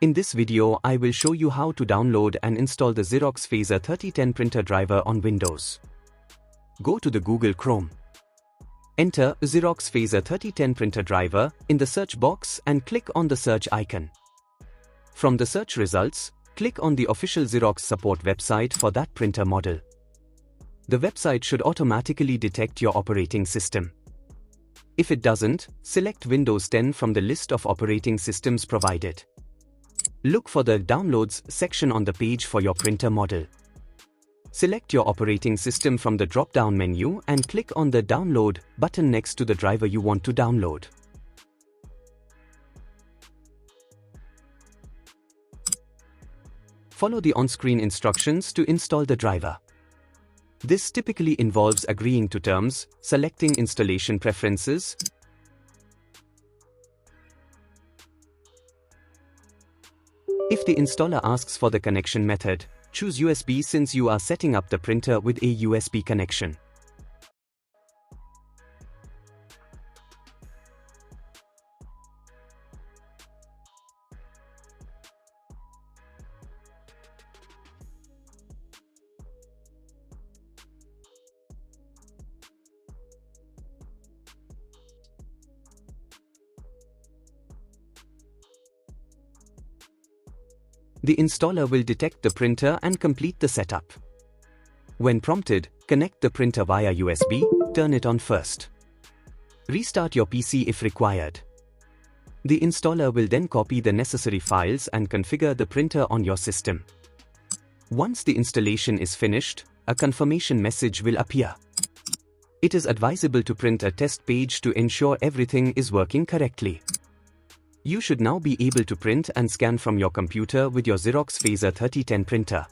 In this video I will show you how to download and install the Xerox Phaser 3010 printer driver on Windows. Go to the Google Chrome. Enter Xerox Phaser 3010 printer driver in the search box and click on the search icon. From the search results, click on the official Xerox support website for that printer model. The website should automatically detect your operating system. If it doesn't, select Windows 10 from the list of operating systems provided. Look for the Downloads section on the page for your printer model. Select your operating system from the drop-down menu and click on the Download button next to the driver you want to download. Follow the on-screen instructions to install the driver. This typically involves agreeing to terms, selecting installation preferences, if the installer asks for the connection method, choose USB since you are setting up the printer with a USB connection. The installer will detect the printer and complete the setup. When prompted, connect the printer via USB, turn it on first. Restart your PC if required. The installer will then copy the necessary files and configure the printer on your system. Once the installation is finished, a confirmation message will appear. It is advisable to print a test page to ensure everything is working correctly. You should now be able to print and scan from your computer with your Xerox Phaser 3010 printer.